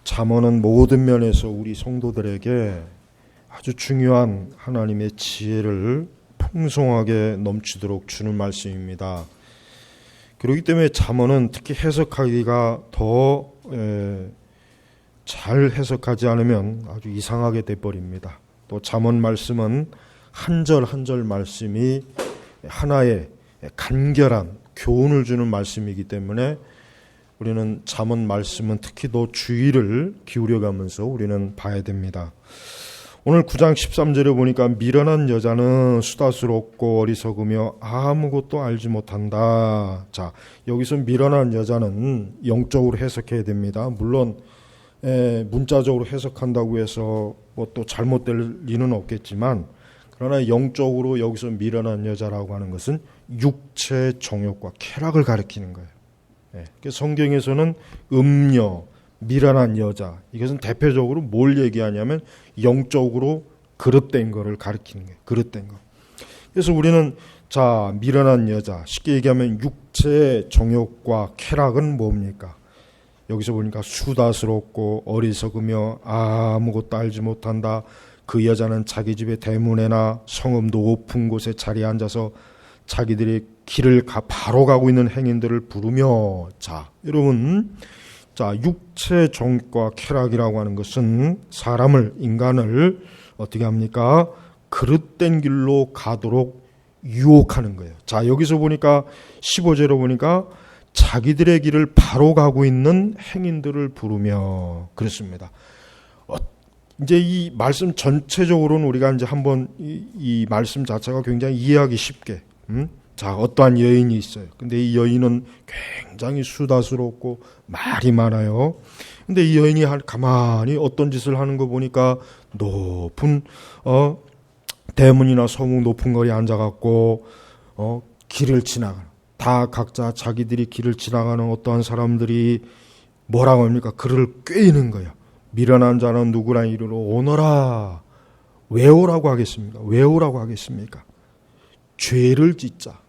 잠언은 모든 면에서 우리 성도들에게 아주 중요한 하나님의 지혜를 풍성하게 넘치도록 주는 말씀입니다. 그렇기 때문에 잠언은 특히 해석하기가 더 잘 해석하지 않으면 아주 이상하게 돼버립니다. 또 잠언 말씀은 한 절 한 절 말씀이 하나의 간결한 교훈을 주는 말씀이기 때문에 우리는 잠언 말씀은 특히 더 주의를 기울여가면서 우리는 봐야 됩니다. 오늘 9장 13절에 보니까 미련한 여자는 수다스럽고 어리석으며 아무것도 알지 못한다. 자, 여기서 미련한 여자는 영적으로 해석해야 됩니다. 물론 문자적으로 해석한다고 해서 뭐 또 잘못될 리는 없겠지만, 그러나 영적으로 여기서 미련한 여자라고 하는 것은 육체 정욕과 쾌락을 가리키는 거예요. 성경에서는 음녀, 미련한 여자, 이것은 대표적으로 뭘 얘기하냐면 영적으로 그릇된 거를 가리키는 거예요. 그릇된 거. 그래서 우리는 자, 미련한 여자, 쉽게 얘기하면 육체 정욕과 쾌락은 뭡니까? 여기서 보니까 수다스럽고 어리석으며 아무것도 알지 못한다. 그 여자는 자기 집의 대문에나 성읍 높은 곳에 자리에 앉아서 자기들이 길을 바로 가고 있는 행인들을 부르며, 자, 여러분, 자, 육체 정욕과 쾌락이라고 하는 것은 사람을, 인간을 어떻게 합니까? 그릇된 길로 가도록 유혹하는 거예요. 자, 여기서 보니까 15절에 보니까 자기들의 길을 바로 가고 있는 행인들을 부르며 그렇습니다. 이제 이 말씀 전체적으로는 우리가 이제 한번 이 말씀 자체가 굉장히 이해하기 쉽게, 자, 어떠한 여인이 있어요. 근데 이 여인은 굉장히 수다스럽고 말이 많아요. 근데 이 여인이 가만히 어떤 짓을 하는 거 보니까 높은 대문이나 성읍 높은 거리에 앉아갖고 길을 지나가는, 다 각자 자기들이 길을 지나가는 어떠한 사람들이 뭐라고 합니까? 그를 꿰이는 거예요. 미련한 자는 누구라 이르러 오너라. 왜 오라고 하겠습니까? 왜 오라고 하겠습니까? 죄를 짓자,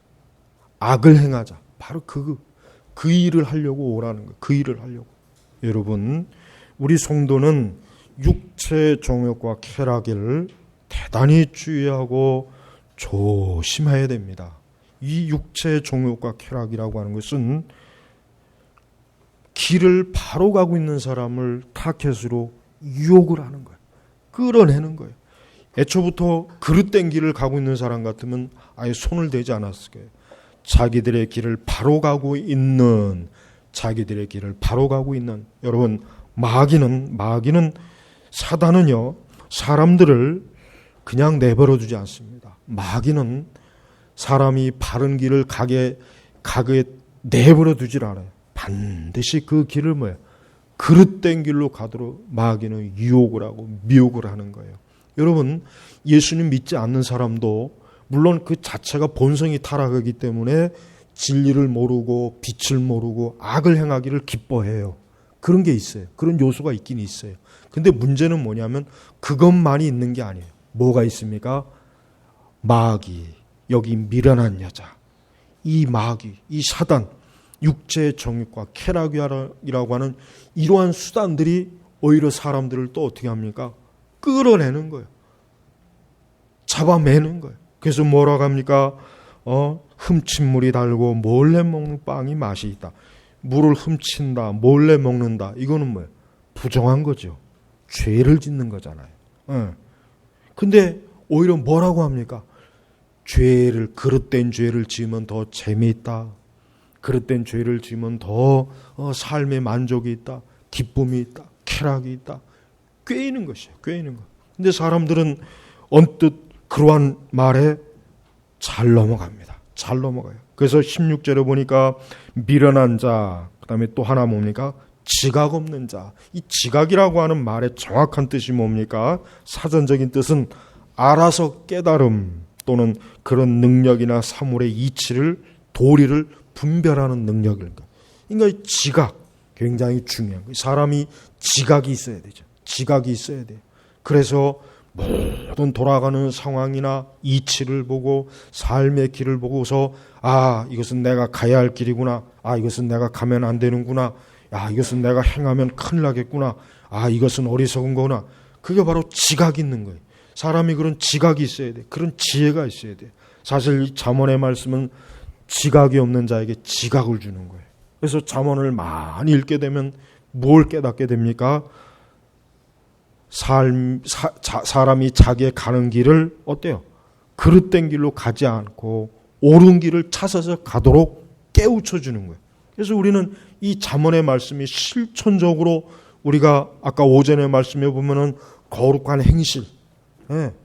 악을 행하자. 바로 그 일을 하려고 오라는 거예요. 그 일을 하려고. 여러분, 우리 성도는 육체 정욕과 쾌락을 대단히 주의하고 조심해야 됩니다. 이 육체 정욕과 쾌락이라고 하는 것은 길을 바로 가고 있는 사람을 타켓으로 유혹을 하는 거예요. 끌어내는 거예요. 애초부터 그릇된 길을 가고 있는 사람 같으면 아예 손을 대지 않았을 거예요. 자기들의 길을 바로 가고 있는, 자기들의 길을 바로 가고 있는, 여러분, 마귀는 사단은요, 사람들을 그냥 내버려 두지 않습니다. 마귀는 사람이 바른 길을 가게 내버려 두질 않아요. 반드시 그 길을 그릇된 길로 가도록 마귀는 유혹을 하고 미혹을 하는 거예요. 여러분, 예수님 믿지 않는 사람도 물론 그 자체가 본성이 타락하기 때문에 진리를 모르고 빛을 모르고 악을 행하기를 기뻐해요. 그런 게 있어요. 그런 요소가 있긴 있어요. 근데 문제는 뭐냐면 그것만이 있는 게 아니에요. 뭐가 있습니까? 마귀, 여기 미련한 여자, 이 마귀, 이 사단, 육체의 정욕과 쾌락이라고 하는 이러한 수단들이 오히려 사람들을 또 어떻게 합니까? 끌어내는 거예요. 잡아매는 거예요. 그래서 뭐라고 합니까? 훔친 물이 달고 몰래 먹는 빵이 맛이 있다. 물을 훔친다, 몰래 먹는다. 이거는 뭐예요? 부정한 거죠. 죄를 짓는 거잖아요. 근데 오히려 뭐라고 합니까? 그릇된 죄를 지으면 더 재미있다. 그릇된 죄를 지으면 더 삶의 만족이 있다. 기쁨이 있다. 쾌락이 있다. 꿰이는 것이에요. 꿰이는 것. 근데 사람들은 언뜻 그러한 말에 잘 넘어갑니다. 잘 넘어가요. 그래서 16절에 보니까 미련한 자, 그 다음에 또 하나 뭡니까? 지각 없는 자. 이 지각이라고 하는 말의 정확한 뜻이 뭡니까? 사전적인 뜻은 알아서 깨달음 또는 그런 능력이나 사물의 이치를, 도리를 분별하는 능력입니다. 그러니까 지각, 굉장히 중요한 거예요. 사람이 지각이 있어야 되죠. 지각이 있어야 돼요. 그래서 모든 돌아가는 상황이나 이치를 보고 삶의 길을 보고서 이것은 내가 가야 할 길이구나. 이것은 내가 가면 안 되는구나. 이것은 내가 행하면 큰일 나겠구나. 아, 이것은 어리석은 거구나. 그게 바로 지각이 있는 거예요. 사람이 그런 지각이 있어야 돼. 그런 지혜가 있어야 돼. 사실 이 잠언의 말씀은 지각이 없는 자에게 지각을 주는 거예요. 그래서 잠언을 많이 읽게 되면 뭘 깨닫게 됩니까? 사람이 자기의 가는 길을 어때요? 그릇된 길로 가지 않고 옳은 길을 찾아서 가도록 깨우쳐 주는 거예요. 그래서 우리는 이 잠언의 말씀이 실천적으로 우리가 아까 오전의 말씀에 보면은 거룩한 행실,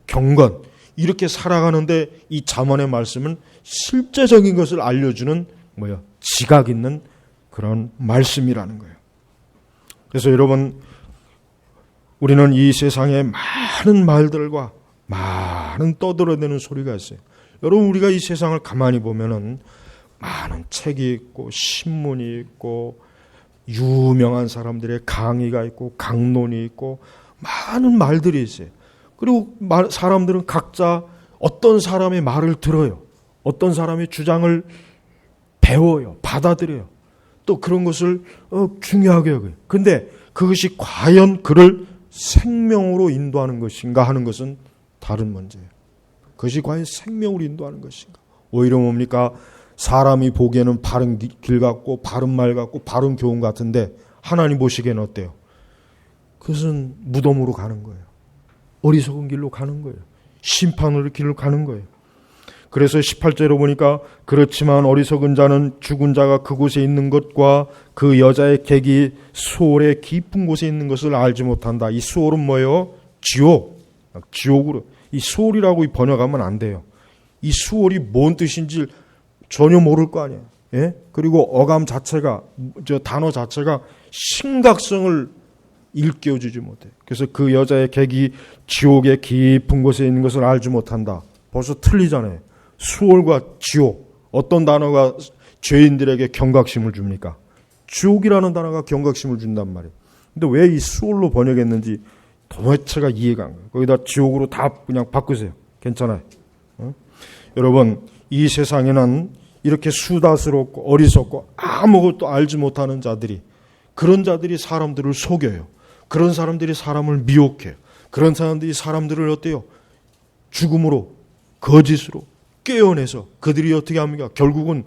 경건 이렇게 살아가는데 이 잠언의 말씀은 실제적인 것을 알려주는 뭐야? 지각 있는 그런 말씀이라는 거예요. 그래서 여러분, 우리는 이 세상에 많은 말들과 많은 떠들어대는 소리가 있어요. 여러분, 우리가 이 세상을 가만히 보면은 많은 책이 있고 신문이 있고 유명한 사람들의 강의가 있고 강론이 있고 많은 말들이 있어요. 그리고 사람들은 각자 어떤 사람의 말을 들어요. 어떤 사람의 주장을 배워요. 받아들여요. 또 그런 것을 중요하게 여겨요. 근데 그것이 과연 그를 생명으로 인도하는 것인가 하는 것은 다른 문제예요. 그것이 과연 생명으로 인도하는 것인가. 오히려 뭡니까? 사람이 보기에는 바른 길 같고 바른 말 같고 바른 교훈 같은데 하나님 보시기에는 어때요? 그것은 무덤으로 가는 거예요. 어리석은 길로 가는 거예요. 심판으로 길로 가는 거예요. 그래서 18절로 보니까 그렇지만 어리석은 자는 죽은 자가 그곳에 있는 것과 그 여자의 객이 수월의 깊은 곳에 있는 것을 알지 못한다. 이 수월은 뭐예요? 지옥으로. 이 수월이라고 번역하면 안 돼요. 이 수월이 뭔 뜻인지 전혀 모를 거 아니에요. 예? 그리고 어감 자체가, 단어 자체가 심각성을 일깨워주지 못해. 그래서 그 여자의 객이 지옥의 깊은 곳에 있는 것을 알지 못한다. 벌써 틀리잖아요. 수월과 지옥, 어떤 단어가 죄인들에게 경각심을 줍니까? 지옥이라는 단어가 경각심을 준단 말이에요. 근데 왜 이 수월로 번역했는지 도대체가 이해가 안 가요. 거기다 지옥으로 다 그냥 바꾸세요. 괜찮아요. 여러분, 이 세상에는 이렇게 수다스럽고 어리석고 아무것도 알지 못하는 자들이, 그런 자들이 사람들을 속여요. 그런 사람들이 사람을 미혹해요. 그런 사람들이 사람들을 어때요? 죽음으로, 거짓으로 깨어내서 그들이 어떻게 합니까? 결국은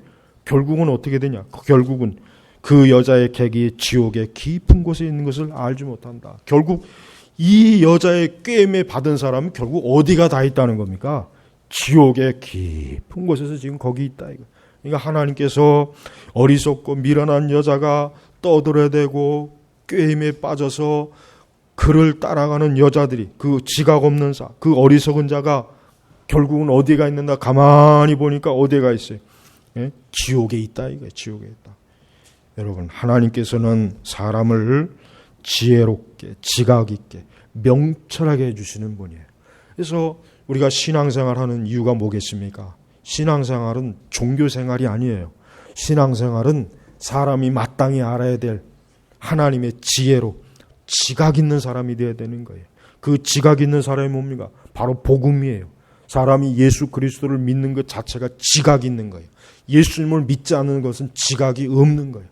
어떻게 되냐? 결국은 그 여자의 객이 지옥의 깊은 곳에 있는 것을 알지 못한다. 결국 이 여자의 꾀임에 받은 사람은 결국 어디가 다 있다는 겁니까? 지옥의 깊은 곳에서 지금 거기 있다 이거. 그러니까 하나님께서 어리석고 미련한 여자가 떠들어대고 꾀임에 빠져서 그를 따라가는 여자들이, 그 지각 없는 그 어리석은 자가 결국은 어디가 있는가 가만히 보니까 어디가 있어요? 예? 지옥에 있다 이거예요. 지옥에 있다. 여러분, 하나님께서는 사람을 지혜롭게, 지각 있게, 명철하게 해주시는 분이에요. 그래서 우리가 신앙생활하는 이유가 뭐겠습니까? 신앙생활은 종교생활이 아니에요. 신앙생활은 사람이 마땅히 알아야 될 하나님의 지혜로 지각 있는 사람이 되어야 되는 거예요. 그 지각 있는 사람이 뭡니까? 바로 복음이에요. 사람이 예수 그리스도를 믿는 것 자체가 지각이 있는 거예요. 예수님을 믿지 않는 것은 지각이 없는 거예요.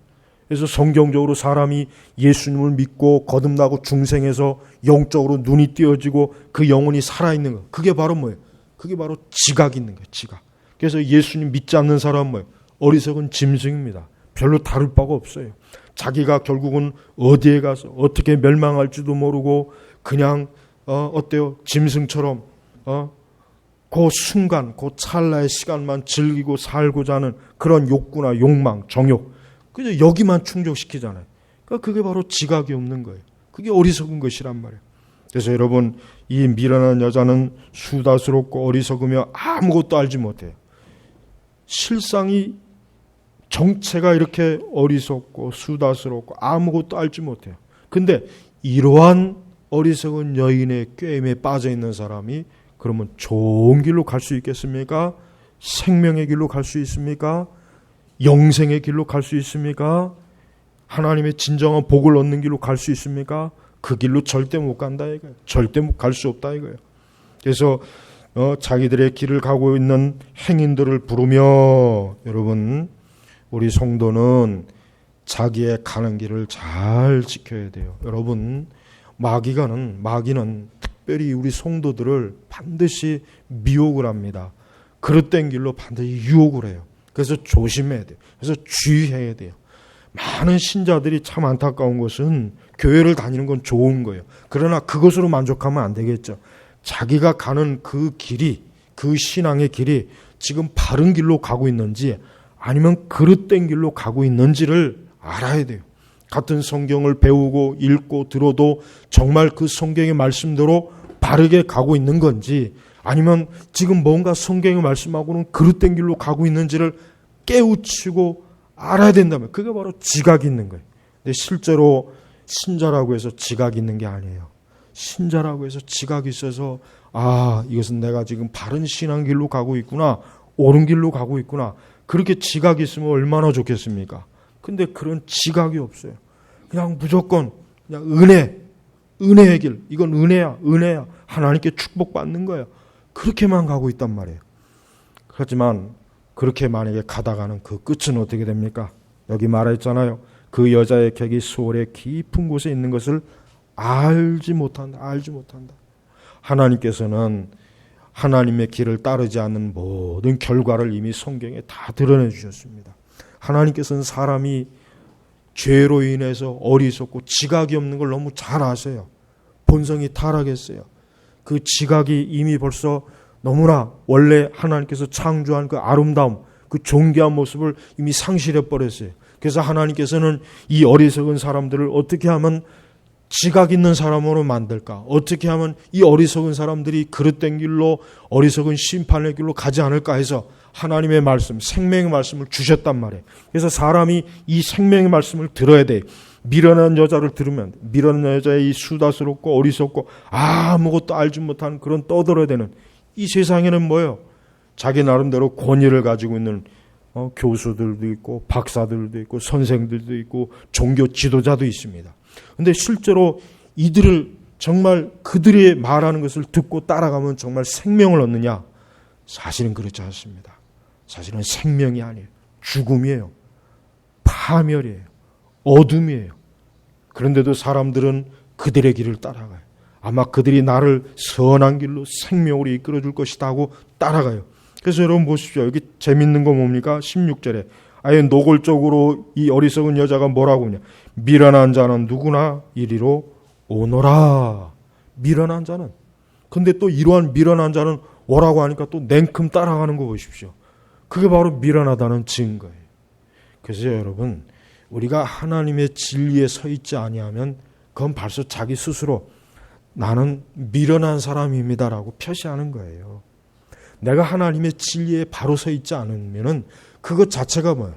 그래서 성경적으로 사람이 예수님을 믿고 거듭나고 중생해서 영적으로 눈이 띄어지고 그 영혼이 살아있는 거, 그게 바로 뭐예요? 그게 바로 지각이 있는 거예요. 지각. 그래서 예수님 믿지 않는 사람은 뭐예요? 어리석은 짐승입니다. 별로 다를 바가 없어요. 자기가 결국은 어디에 가서 어떻게 멸망할지도 모르고 그냥 어때요? 짐승처럼 그 순간, 그 찰나의 시간만 즐기고 살고자 하는 그런 욕구나 욕망, 정욕, 그저 여기만 충족시키잖아요. 그러니까 그게 바로 지각이 없는 거예요. 그게 어리석은 것이란 말이에요. 그래서 여러분, 이 미련한 여자는 수다스럽고 어리석으며 아무것도 알지 못해요. 실상이 정체가 이렇게 어리석고 수다스럽고 아무것도 알지 못해요. 근데 이러한 어리석은 여인의 꾀임에 빠져 있는 사람이 그러면 좋은 길로 갈 수 있겠습니까? 생명의 길로 갈 수 있습니까? 영생의 길로 갈 수 있습니까? 하나님의 진정한 복을 얻는 길로 갈 수 있습니까? 그 길로 절대 못 간다 이거예요. 절대 갈 수 없다 이거예요. 그래서 자기들의 길을 가고 있는 행인들을 부르며, 여러분, 우리 성도는 자기의 가는 길을 잘 지켜야 돼요. 여러분, 마귀는 특별히 우리 성도들을 반드시 미혹을 합니다. 그릇된 길로 반드시 유혹을 해요. 그래서 조심해야 돼요. 그래서 주의해야 돼요. 많은 신자들이 참 안타까운 것은 교회를 다니는 건 좋은 거예요. 그러나 그것으로 만족하면 안 되겠죠. 자기가 가는 그 길이, 그 신앙의 길이 지금 바른 길로 가고 있는지 아니면 그릇된 길로 가고 있는지를 알아야 돼요. 같은 성경을 배우고 읽고 들어도 정말 그 성경의 말씀대로 바르게 가고 있는 건지 아니면 지금 뭔가 성경의 말씀하고는 그릇된 길로 가고 있는지를 깨우치고 알아야 된다면 그게 바로 지각이 있는 거예요. 근데 실제로 신자라고 해서 지각이 있는 게 아니에요. 신자라고 해서 지각이 있어서 이것은 내가 지금 바른 신앙 길로 가고 있구나, 옳은 길로 가고 있구나, 그렇게 지각이 있으면 얼마나 좋겠습니까? 근데 그런 지각이 없어요. 그냥 무조건 그냥 은혜의 길, 이건 은혜야 하나님께 축복받는 거예요. 그렇게만 가고 있단 말이에요. 하지만 그렇게 만약에 가다가는 그 끝은 어떻게 됩니까? 여기 말했잖아요. 그 여자의 객이 수월의 깊은 곳에 있는 것을 알지 못한다. 하나님께서는 하나님의 길을 따르지 않는 모든 결과를 이미 성경에 다 드러내 주셨습니다. 하나님께서는 사람이 죄로 인해서 어리석고 지각이 없는 걸 너무 잘 아세요. 본성이 타락했어요. 그 지각이 이미 벌써 너무나 원래 하나님께서 창조한 그 아름다움, 그 존귀한 모습을 이미 상실해 버렸어요. 그래서 하나님께서는 이 어리석은 사람들을 어떻게 하면 지각 있는 사람으로 만들까? 어떻게 하면 이 어리석은 사람들이 그릇된 길로, 어리석은 심판의 길로 가지 않을까 해서 하나님의 말씀, 생명의 말씀을 주셨단 말이에요. 그래서 사람이 이 생명의 말씀을 들어야 돼요. 미련한 여자를 들으면, 미련한 여자의 이 수다스럽고 어리석고 아무것도 알지 못하는 그런 떠들어대는 이 세상에는 뭐예요? 자기 나름대로 권위를 가지고 있는 교수들도 있고 박사들도 있고 선생들도 있고 종교 지도자도 있습니다. 그런데 실제로 이들을 정말 그들이 말하는 것을 듣고 따라가면 정말 생명을 얻느냐? 사실은 그렇지 않습니다. 사실은 생명이 아니에요. 죽음이에요. 파멸이에요. 어둠이에요. 그런데도 사람들은 그들의 길을 따라가요. 아마 그들이 나를 선한 길로 생명으로 이끌어줄 것이다 하고 따라가요. 그래서 여러분 보십시오. 여기 재밌는 거 뭡니까? 16절에 아예 노골적으로 이 어리석은 여자가 뭐라고 하냐. 미련한 자는 누구나 이리로 오너라. 미련한 자는. 근데 또 이러한 미련한 자는 오라고 하니까 또 냉큼 따라가는 거 보십시오. 그게 바로 미련하다는 증거예요. 그래서 여러분 우리가 하나님의 진리에 서 있지 아니하면 그건 벌써 자기 스스로 나는 미련한 사람입니다라고 표시하는 거예요. 내가 하나님의 진리에 바로 서 있지 않으면은 그것 자체가 뭐예요?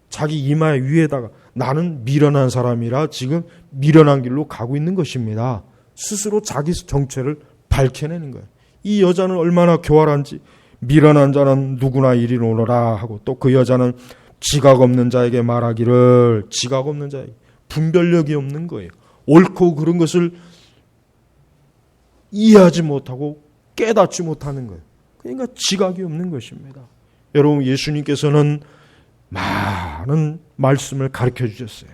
자기 이마 위에다가 나는 미련한 사람이라 지금 미련한 길로 가고 있는 것입니다. 스스로 자기 정체를 밝혀내는 거예요. 이 여자는 얼마나 교활한지 미련한 자는 누구나 이리로 오너라 하고 또 그 여자는 지각 없는 자에게 말하기를 지각 없는 자에게 분별력이 없는 거예요. 옳고 그런 것을 이해하지 못하고 깨닫지 못하는 거예요. 그러니까 지각이 없는 것입니다. 여러분 예수님께서는 많은 말씀을 가르쳐 주셨어요.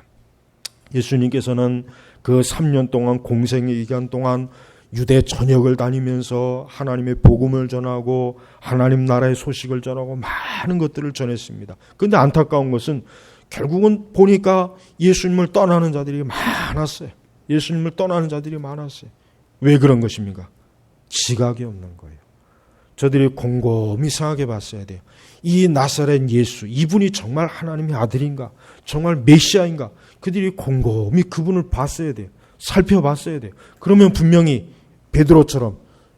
예수님께서는 그 3년 동안 공생의 기간 동안 유대 전역을 다니면서 하나님의 복음을 전하고 하나님 나라의 소식을 전하고 많은 것들을 전했습니다. 그런데 안타까운 것은 결국은 보니까 예수님을 떠나는 자들이 많았어요. 예수님을 떠나는 자들이 많았어요. 왜 그런 것입니까? 지각이 없는 거예요. 저들이 곰곰이 생각해 봤어야 돼요. 이 나사렛 예수, 이분이 정말 하나님의 아들인가? 정말 메시아인가? 그들이 곰곰이 그분을 봤어야 돼요. 살펴봤어야 돼요. 그러면 분명히 베드로처럼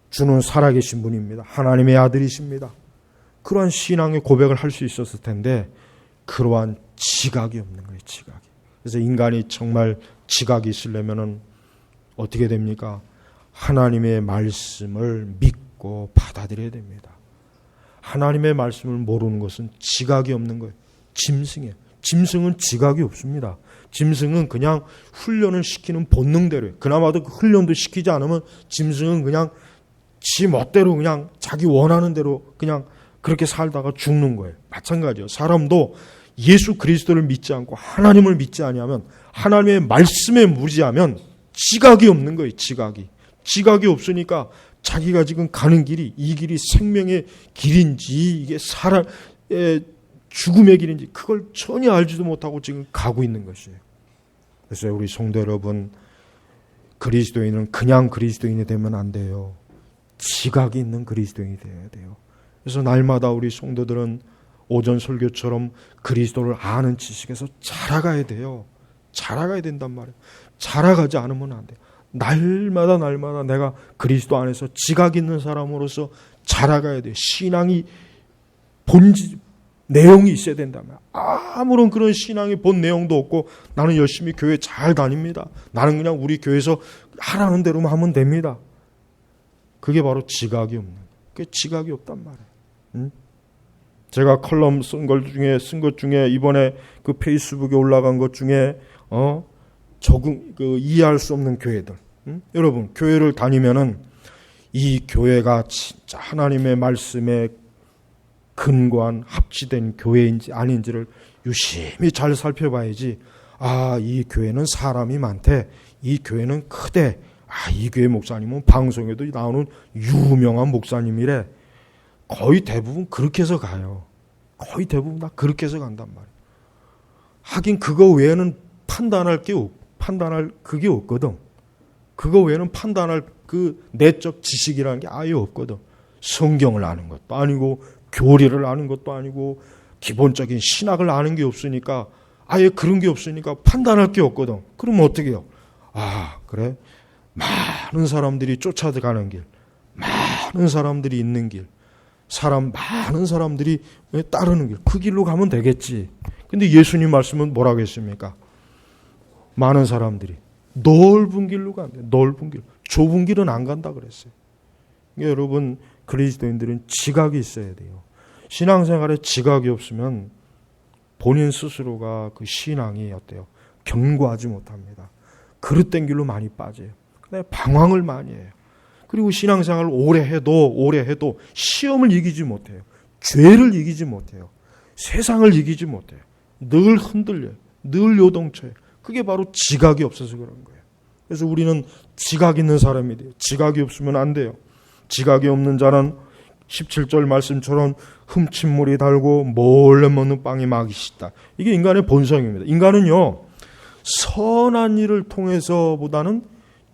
주는 살아계신 분입니다. 하나님의 아들이십니다. 그러한 신앙의 고백을 할 수 있었을 텐데 그러한 지각이 없는 거예요. 지각이. 그래서 인간이 정말 지각이 있으려면 어떻게 됩니까? 하나님의 말씀을 믿고 받아들여야 됩니다. 하나님의 말씀을 모르는 것은 지각이 없는 거예요. 짐승이에요. 짐승은 지각이 없습니다. 짐승은 그냥 훈련을 시키는 본능대로예요. 그나마도 그 훈련도 시키지 않으면 짐승은 그냥 지 멋대로 그냥 자기 원하는 대로 그냥 그렇게 살다가 죽는 거예요. 마찬가지예요. 사람도 예수 그리스도를 믿지 않고 하나님을 믿지 아니하면 하나님의 말씀에 무지하면 지각이 없는 거예요. 지각이 없으니까 자기가 지금 가는 길이 이 길이 생명의 길인지 이게 죽음의 길인지 그걸 전혀 알지도 못하고 지금 가고 있는 것이에요. 그래서 우리 성도 여러분, 그리스도인은 그냥 그리스도인이 되면 안 돼요. 지각이 있는 그리스도인이 되어야 돼요. 그래서 날마다 우리 성도들은 오전 설교처럼 그리스도를 아는 지식에서 자라가야 돼요. 자라가야 된단 말이에요. 자라가지 않으면 안 돼요. 날마다 내가 그리스도 안에서 지각 있는 사람으로서 자라가야 돼요. 신앙이 내용이 있어야 된다면 아무런 그런 신앙의 본 내용도 없고 나는 열심히 교회 잘 다닙니다. 나는 그냥 우리 교회에서 하라는 대로만 하면 됩니다. 그게 바로 지각이 없는, 그게 지각이 없단 말이에요. 응? 제가 컬럼 쓴 것 중에 이번에 그 페이스북에 올라간 것 중에 이해할 수 없는 교회들. 응? 여러분, 교회를 다니면은 이 교회가 진짜 하나님의 말씀에 근거한 합치된 교회인지 아닌지를 유심히 잘 살펴봐야지. 이 교회는 사람이 많대. 이 교회는 크대. 이 교회 목사님은 방송에도 나오는 유명한 목사님이래. 거의 대부분 그렇게 해서 가요. 거의 대부분 다 그렇게 해서 간단 말이에요. 하긴 그거 외에는 판단할 그게 없거든. 그거 외에는 판단할 그 내적 지식이라는 게 아예 없거든. 성경을 아는 것도 아니고 교리를 아는 것도 아니고 기본적인 신학을 아는 게 없으니까, 아예 그런 게 없으니까 판단할 게 없거든. 그러면 어떻게 해요? 그래? 많은 사람들이 쫓아가는 길, 많은 사람들이 있는 길, 많은 사람들이 따르는 길, 그 길로 가면 되겠지. 근데 예수님 말씀은 뭐라고 했습니까? 많은 사람들이 넓은 길로 간대. 넓은 길. 좁은 길은 안 간다 그랬어요. 그러니까 여러분, 그리스도인들은 지각이 있어야 돼요. 신앙생활에 지각이 없으면 본인 스스로가 그 신앙이 어때요? 견고하지 못합니다. 그릇된 길로 많이 빠져요. 방황을 많이 해요. 그리고 신앙생활을 오래 해도 시험을 이기지 못해요. 죄를 이기지 못해요. 세상을 이기지 못해요. 늘 흔들려요. 늘 요동쳐요. 그게 바로 지각이 없어서 그런 거예요. 그래서 우리는 지각 있는 사람이 돼요. 지각이 없으면 안 돼요. 지각이 없는 자는 17절 말씀처럼 흠칫물이 달고 몰래 먹는 빵이 맛있다. 이게 인간의 본성입니다. 인간은요, 선한 일을 통해서보다는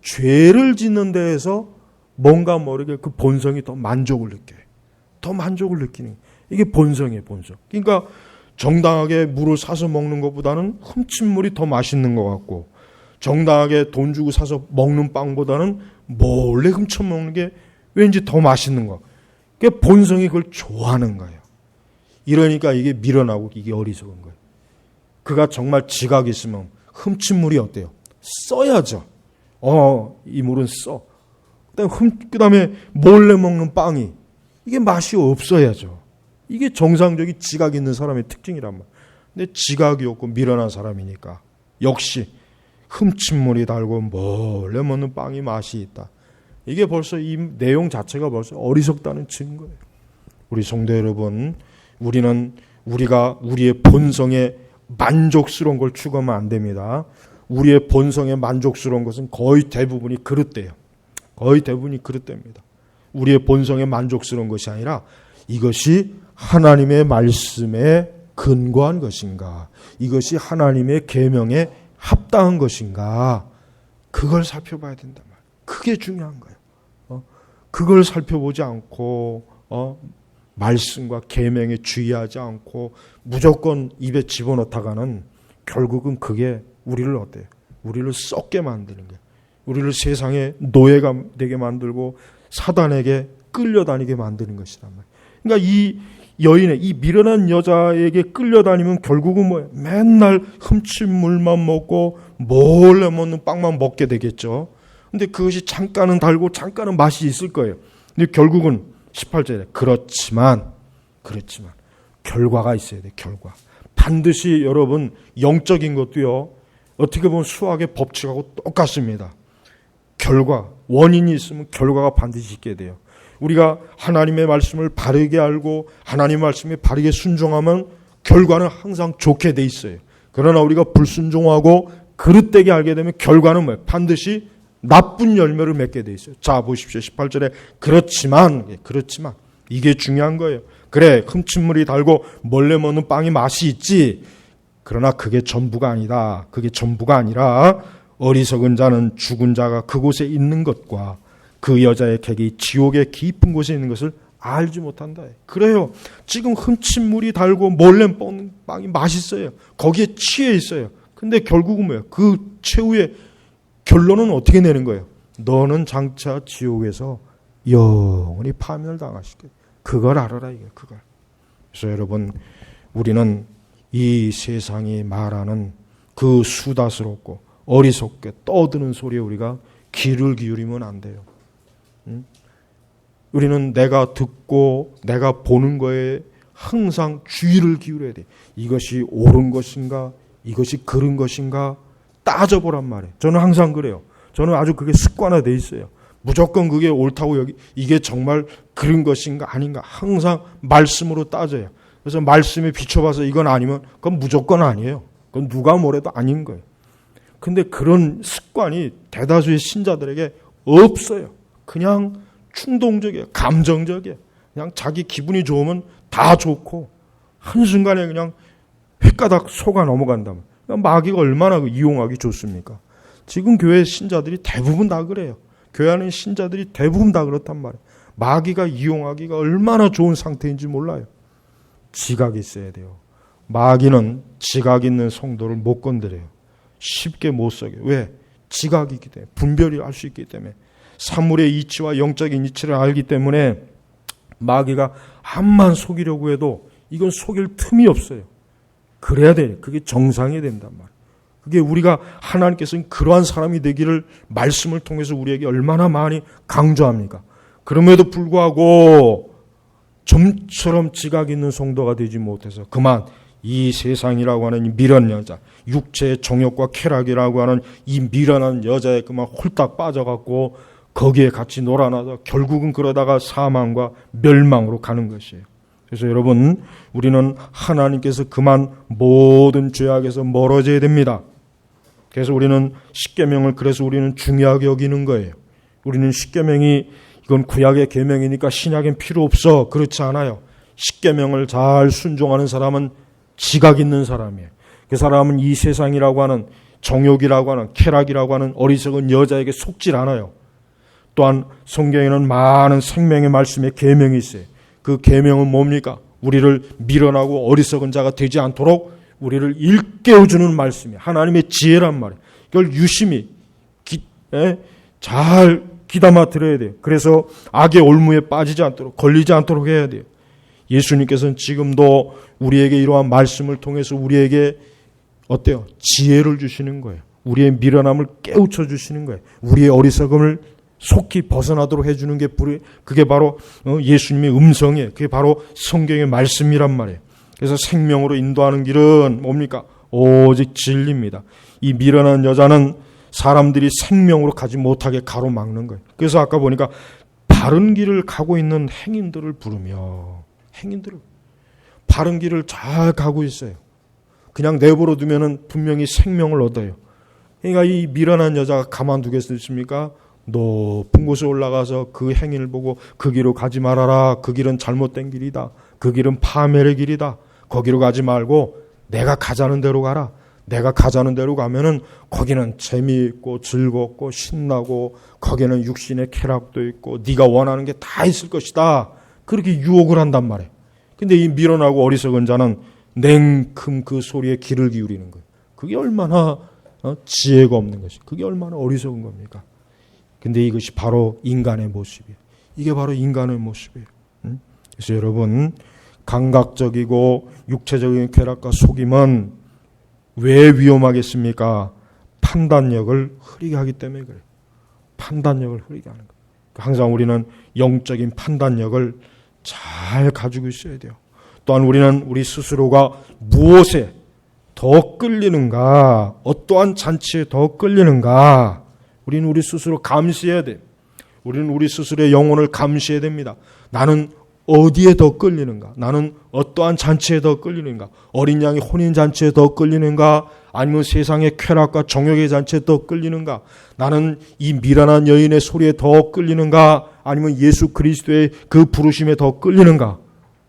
죄를 짓는 데에서 뭔가 모르게 그 본성이 더 만족을 느껴요. 더 만족을 느끼는, 이게 본성이에요, 본성. 그러니까 정당하게 물을 사서 먹는 것보다는 흠칫물이 더 맛있는 것 같고, 정당하게 돈 주고 사서 먹는 빵보다는 몰래 훔쳐 먹는 게 왠지 더 맛있는 거. 그게 본성이 그걸 좋아하는 거예요. 이러니까 이게 미련하고 이게 어리석은 거예요. 그가 정말 지각이 있으면 흠칫물이 어때요? 써야죠. 이 물은 써. 그다음에 몰래 먹는 빵이 이게 맛이 없어야죠. 이게 정상적인 지각 있는 사람의 특징이란 말이에요. 근데 지각이 없고 미련한 사람이니까 역시 흠칫물이 달고 몰래 먹는 빵이 맛이 있다. 이게 벌써 이 내용 자체가 벌써 어리석다는 증거예요. 우리 성도 여러분, 우리가 우리의 본성에 만족스러운 걸 추구하면 안 됩니다. 우리의 본성에 만족스러운 것은 거의 대부분이 그릇돼요. 거의 대부분이 그릇됩니다. 우리의 본성에 만족스러운 것이 아니라 이것이 하나님의 말씀에 근거한 것인가, 이것이 하나님의 계명에 합당한 것인가, 그걸 살펴봐야 된단 말이에요. 그게 중요한 거예요. 그걸 살펴보지 않고 말씀과 계명에 주의하지 않고 무조건 입에 집어넣다가는 결국은 그게 우리를 어때요? 우리를 썩게 만드는 거예요. 우리를 세상의 노예가 되게 만들고 사단에게 끌려다니게 만드는 것이란 말이에요. 그러니까 이 여인의, 이 미련한 여자에게 끌려다니면 결국은 뭐예요? 맨날 흠칫물만 먹고 몰래 먹는 빵만 먹게 되겠죠. 근데 그것이 잠깐은 달고 잠깐은 맛이 있을 거예요. 근데 결국은 18절에 그렇지만 결과가 있어야 돼요. 결과. 반드시 여러분, 영적인 것도요, 어떻게 보면 수학의 법칙하고 똑같습니다. 결과, 원인이 있으면 결과가 반드시 있게 돼요. 우리가 하나님의 말씀을 바르게 알고 하나님의 말씀에 바르게 순종하면 결과는 항상 좋게 돼 있어요. 그러나 우리가 불순종하고 그릇되게 알게 되면 결과는 뭐예요? 반드시 나쁜 열매를 맺게 돼 있어요. 자, 보십시오. 18절에 그렇지만 이게 중요한 거예요. 그래, 흠칫물이 달고 몰래 먹는 빵이 맛이 있지. 그러나 그게 전부가 아니다. 그게 전부가 아니라 어리석은 자는 죽은 자가 그곳에 있는 것과 그 여자의 객이 지옥의 깊은 곳에 있는 것을 알지 못한다. 그래요. 지금 흠칫물이 달고 몰래 먹는 빵이 맛있어요. 거기에 취해 있어요. 근데 결국은 뭐예요? 그 최후의 결론은 어떻게 내는 거예요? 너는 장차 지옥에서 영원히 파멸 당하실 거예요. 그걸 알아라 이게 그걸. 그래서 여러분 우리는 이 세상이 말하는 그 수다스럽고 어리석게 떠드는 소리에 우리가 귀를 기울이면 안 돼요. 우리는 내가 듣고 내가 보는 거에 항상 주의를 기울여야 돼. 이것이 옳은 것인가? 이것이 그른 것인가? 따져보란 말이에요. 저는 항상 그래요. 저는 아주 그게 습관화돼 있어요. 무조건 그게 옳다고 여기 이게 정말 그런 것인가 아닌가 항상 말씀으로 따져요. 그래서 말씀에 비춰봐서 이건 아니면 그건 무조건 아니에요. 그건 누가 뭐래도 아닌 거예요. 근데 그런 습관이 대다수의 신자들에게 없어요. 그냥 충동적이에요. 감정적이에요. 그냥 자기 기분이 좋으면 다 좋고 한순간에 그냥 횟가닥 속아 넘어간다면 마귀가 얼마나 이용하기 좋습니까? 지금 교회 신자들이 대부분 다 그래요. 교회 안에 신자들이 대부분 다 그렇단 말이에요. 마귀가 이용하기가 얼마나 좋은 상태인지 몰라요. 지각이 있어야 돼요. 마귀는 지각 있는 성도를 못 건드려요. 쉽게 못 속여요. 왜? 지각이 있기 때문에. 분별이 할 수 있기 때문에. 사물의 이치와 영적인 이치를 알기 때문에 마귀가 암만 속이려고 해도 이건 속일 틈이 없어요. 그래야 돼요. 그게 정상이 된단 말이에요. 그게 우리가 하나님께서는 그러한 사람이 되기를 말씀을 통해서 우리에게 얼마나 많이 강조합니까? 그럼에도 불구하고 좀처럼 지각 있는 성도가 되지 못해서 그만 이 세상이라고 하는 이 미련 여자, 육체의 정욕과 쾌락이라고 하는 이 미련한 여자에 그만 홀딱 빠져갖고 거기에 같이 놀아나서 결국은 그러다가 사망과 멸망으로 가는 것이에요. 그래서 여러분 우리는 하나님께서 그만 모든 죄악에서 멀어져야 됩니다. 그래서 우리는 십계명을 그래서 우리는 중요하게 여기는 거예요. 우리는 십계명이 이건 구약의 계명이니까 신약엔 필요 없어. 그렇지 않아요. 십계명을 잘 순종하는 사람은 지각 있는 사람이에요. 그 사람은 이 세상이라고 하는 정욕이라고 하는 쾌락이라고 하는 어리석은 여자에게 속질 않아요. 또한 성경에는 많은 생명의 말씀의 계명이 있어요. 그 계명은 뭡니까? 우리를 미련하고 어리석은 자가 되지 않도록 우리를 일깨워주는 말씀이에요. 하나님의 지혜란 말이에요. 이걸 유심히 잘 귀담아 들어야 돼요. 그래서 악의 올무에 빠지지 않도록 걸리지 않도록 해야 돼요. 예수님께서는 지금도 우리에게 이러한 말씀을 통해서 우리에게 어때요? 지혜를 주시는 거예요. 우리의 미련함을 깨우쳐 주시는 거예요. 우리의 어리석음을 속히 벗어나도록 해주는 게 그게 바로 예수님의 음성이에요. 그게 바로 성경의 말씀이란 말이에요. 그래서 생명으로 인도하는 길은 뭡니까? 오직 진리입니다. 이 미련한 여자는 사람들이 생명으로 가지 못하게 가로막는 거예요. 그래서 아까 보니까 바른 길을 가고 있는 행인들을 부르며 행인들을 바른 길을 잘 가고 있어요. 그냥 내버려 두면은 분명히 생명을 얻어요. 그러니까 이 미련한 여자가 가만두겠습니까? 높은 곳에 올라가서 그 행인을 보고 그 길로 가지 말아라. 그 길은 잘못된 길이다. 그 길은 파멸의 길이다. 거기로 가지 말고 내가 가자는 대로 가라. 내가 가자는 대로 가면은 거기는 재미있고 즐겁고 신나고 거기는 육신의 쾌락도 있고 네가 원하는 게 다 있을 것이다. 그렇게 유혹을 한단 말이에요. 근데 이 미련하고 어리석은 자는 냉큼 그 소리에 귀를 기울이는 거예요. 그게 얼마나 지혜가 없는 것이, 그게 얼마나 어리석은 겁니까? 근데 이것이 바로 인간의 모습이에요. 이게 바로 인간의 모습이에요. 그래서 여러분 감각적이고 육체적인 쾌락과 속임은 왜 위험하겠습니까? 판단력을 흐리게 하기 때문에 그래요. 판단력을 흐리게 하는 거예요. 항상 우리는 영적인 판단력을 잘 가지고 있어야 돼요. 또한 우리는 우리 스스로가 무엇에 더 끌리는가, 어떠한 잔치에 더 끌리는가, 우리는 우리 스스로 감시해야 돼요. 우리는 우리 스스로의 영혼을 감시해야 됩니다. 나는 어디에 더 끌리는가? 나는 어떠한 잔치에 더 끌리는가? 어린 양의 혼인잔치에 더 끌리는가? 아니면 세상의 쾌락과 정욕의 잔치에 더 끌리는가? 나는 이 미련한 여인의 소리에 더 끌리는가? 아니면 예수 그리스도의 그 부르심에 더 끌리는가?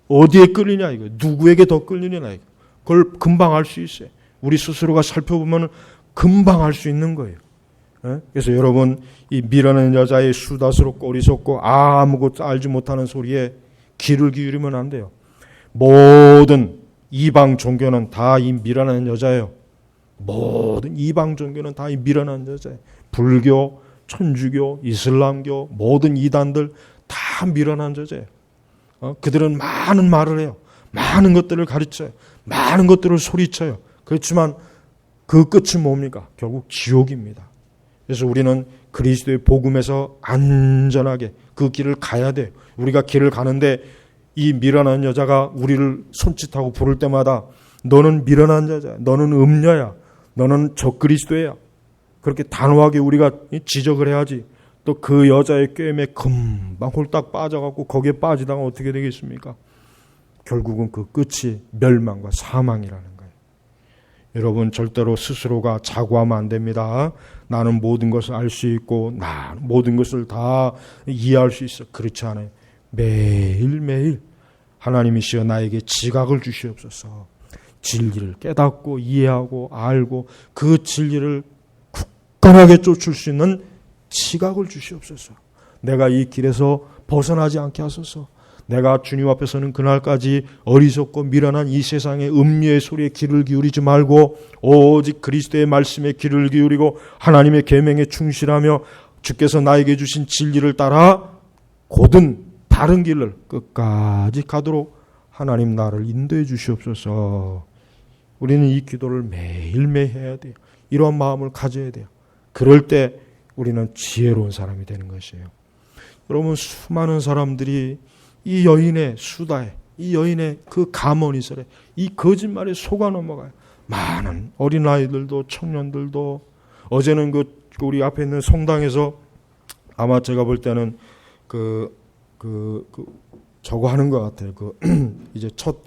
어디에 끌리냐 이거? 누구에게 더 끌리냐 이거? 그걸 금방 알 수 있어요. 우리 스스로가 살펴보면 금방 알 수 있는 거예요. 그래서 여러분, 이 미련한 여자의 수다스럽고 어리석고 아무것도 알지 못하는 소리에 귀를 기울이면 안 돼요. 모든 이방 종교는 다 이 미련한 여자예요. 모든 이방 종교는 다 이 미련한 여자예요. 불교, 천주교, 이슬람교, 모든 이단들 다 미련한 여자예요. 그들은 많은 말을 해요. 많은 것들을 가르쳐요. 많은 것들을 소리쳐요. 그렇지만 그 끝은 뭡니까? 결국 지옥입니다. 그래서 우리는 그리스도의 복음에서 안전하게 그 길을 가야 돼요. 우리가 길을 가는데 이 미련한 여자가 우리를 손짓하고 부를 때마다 너는 미련한 여자야. 너는 음녀야. 너는 적그리스도야. 그렇게 단호하게 우리가 지적을 해야지. 또 그 여자의 꾀임에 금방 홀딱 빠져갖고 거기에 빠지다가 어떻게 되겠습니까? 결국은 그 끝이 멸망과 사망이라는 거예요. 여러분 절대로 스스로가 자고하면 안 됩니다. 나는 모든 것을 알 수 있고 나 모든 것을 다 이해할 수 있어. 그렇지 않아요. 매일매일 하나님이시여 나에게 지각을 주시옵소서. 진리를 깨닫고 이해하고 알고 그 진리를 굳건하게 쫓을 수 있는 지각을 주시옵소서. 내가 이 길에서 벗어나지 않게 하소서. 내가 주님 앞에서는 그날까지 어리석고 미련한 이 세상의 음료의 소리에 귀를 기울이지 말고 오직 그리스도의 말씀에 귀를 기울이고 하나님의 계명에 충실하며 주께서 나에게 주신 진리를 따라 곧은 바른 길을 끝까지 가도록 하나님 나를 인도해 주시옵소서. 우리는 이 기도를 매일매일 해야 돼요. 이러한 마음을 가져야 돼요. 그럴 때 우리는 지혜로운 사람이 되는 것이에요. 여러분 수많은 사람들이 이 여인의 수다에 이 여인의 그 가모니설에 이 거짓말에 속아 넘어가요. 많은 어린아이들도 청년들도 어제는 우리 앞에 있는 성당에서 아마 제가 볼 때는 저거 하는 것 같아요. 이제 첫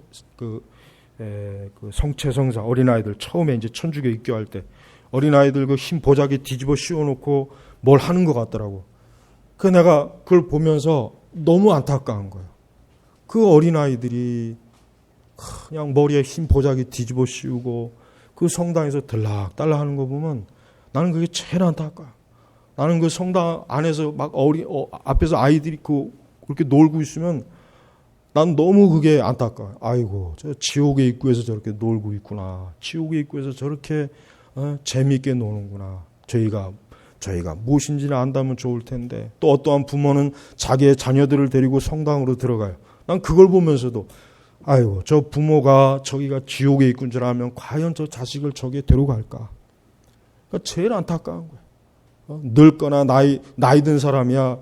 성체성사 어린아이들 처음에 이제 천주교 입교할 때 어린아이들 그 흰 보자기 뒤집어 씌워놓고 뭘 하는 것 같더라고. 내가 그걸 보면서 너무 안타까운 거예요. 그 어린아이들이 그냥 머리에 흰 보자기 뒤집어 씌우고 그 성당에서 들락달락 하는 거 보면 나는 그게 제일 안타까워. 나는 그 성당 안에서 막 앞에서 아이들이 그렇게 놀고 있으면 난 너무 그게 안타까워요. 아이고, 저 지옥의 입구에서 저렇게 놀고 있구나. 지옥의 입구에서 저렇게 재미있게 노는구나. 저희가 무엇인지를 안다면 좋을 텐데 또 어떠한 부모는 자기의 자녀들을 데리고 성당으로 들어가요. 난 그걸 보면서도 아이고 저 부모가 저기가 지옥에 있군 줄 알면 과연 저 자식을 저기에 데려갈까? 그러니까 제일 안타까운 거예요. 늙거나 나이 든 사람이야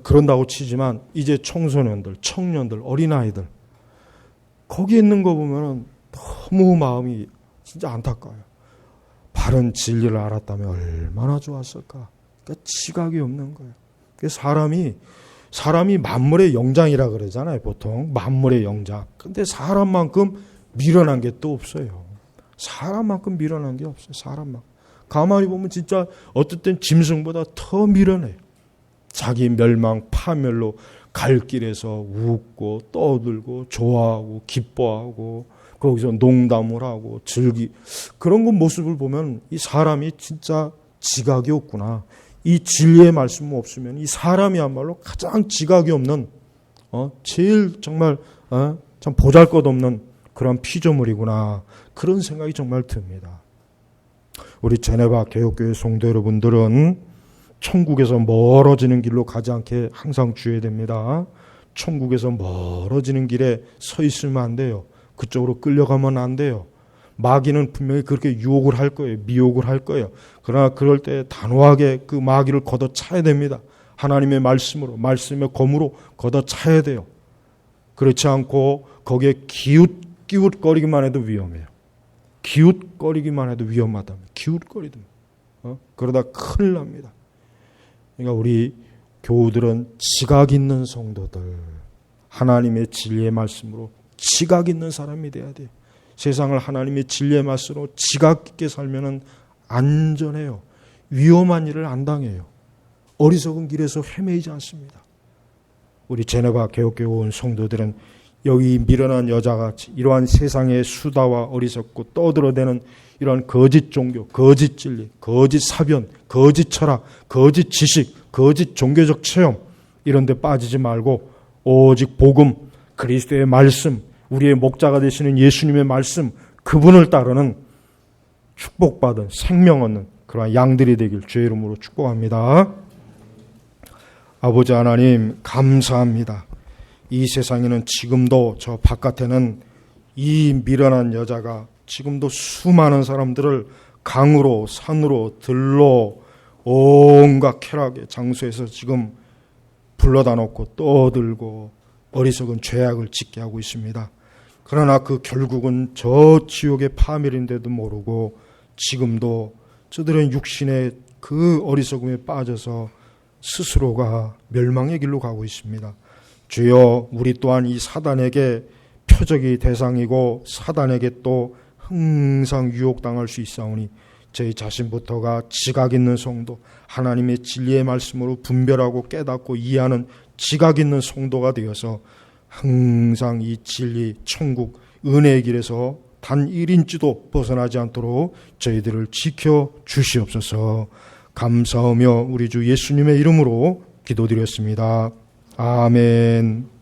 그런다고 치지만 이제 청소년들, 청년들, 어린아이들 거기에 있는 거 보면 너무 마음이 진짜 안타까워요. 바른 진리를 알았다면 얼마나 좋았을까. 그러니까 지각이 없는 거예요. 사람이 만물의 영장이라 그러잖아요. 보통 만물의 영장. 근데 사람만큼 미련한 게 또 없어요. 사람만큼 미련한 게 없어요. 사람만큼. 가만히 보면 진짜 어떨 땐 짐승보다 더 미련해요. 자기 멸망 파멸로 갈 길에서 웃고 떠들고 좋아하고 기뻐하고 거기서 농담을 하고 그런 그 모습을 보면 이 사람이 진짜 지각이 없구나. 이 진리의 말씀 없으면 이 사람이야말로 가장 지각이 없는 제일 정말 참 보잘것없는 그런 피조물이구나. 그런 생각이 정말 듭니다. 우리 제네바 개혁교회 성도 여러분들은 천국에서 멀어지는 길로 가지 않게 항상 주의해야 됩니다. 천국에서 멀어지는 길에 서 있으면 안 돼요. 그쪽으로 끌려가면 안 돼요. 마귀는 분명히 그렇게 유혹을 할 거예요. 미혹을 할 거예요. 그러나 그럴 때 단호하게 그 마귀를 걷어차야 됩니다. 하나님의 말씀으로, 말씀의 검으로 걷어차야 돼요. 그렇지 않고 거기에 기웃거리기만 해도 위험해요. 기웃거리기만 해도 위험하다면 기웃거리든 그러다 큰일 납니다. 그러니까 우리 교우들은 지각 있는 성도들, 하나님의 진리의 말씀으로 지각 있는 사람이 돼야 돼요. 세상을 하나님의 진리의 말씀으로 지각 있게 살면은 안전해요. 위험한 일을 안 당해요. 어리석은 길에서 헤매이지 않습니다. 우리 제네바 개혁교회 온 성도들은 여기 미련한 여자같이 이러한 세상의 수다와 어리석고 떠들어대는 이러한 거짓 종교, 거짓 진리, 거짓 사변, 거짓 철학, 거짓 지식, 거짓 종교적 체험 이런 데 빠지지 말고 오직 복음, 그리스도의 말씀, 우리의 목자가 되시는 예수님의 말씀, 그분을 따르는 축복받은 생명 얻는 그러한 양들이 되길 주의 이름으로 축복합니다. 아버지 하나님 감사합니다. 이 세상에는 지금도 저 바깥에는 이 미련한 여자가 지금도 수많은 사람들을 강으로 산으로 들로 온갖 쾌락의 장소에서 지금 불러다 놓고 떠들고 어리석은 죄악을 짓게 하고 있습니다. 그러나 그 결국은 저 지옥의 파멸인데도 모르고 지금도 저들은 육신의 그 어리석음에 빠져서 스스로가 멸망의 길로 가고 있습니다. 주여, 우리 또한 이 사단에게 표적이 대상이고 사단에게 또 항상 유혹당할 수 있사오니 저희 자신부터가 지각 있는 성도, 하나님의 진리의 말씀으로 분별하고 깨닫고 이해하는 지각 있는 성도가 되어서 항상 이 진리, 천국, 은혜의 길에서 단 1인치도 벗어나지 않도록 저희들을 지켜 주시옵소서. 감사하며 우리 주 예수님의 이름으로 기도드렸습니다. 아멘.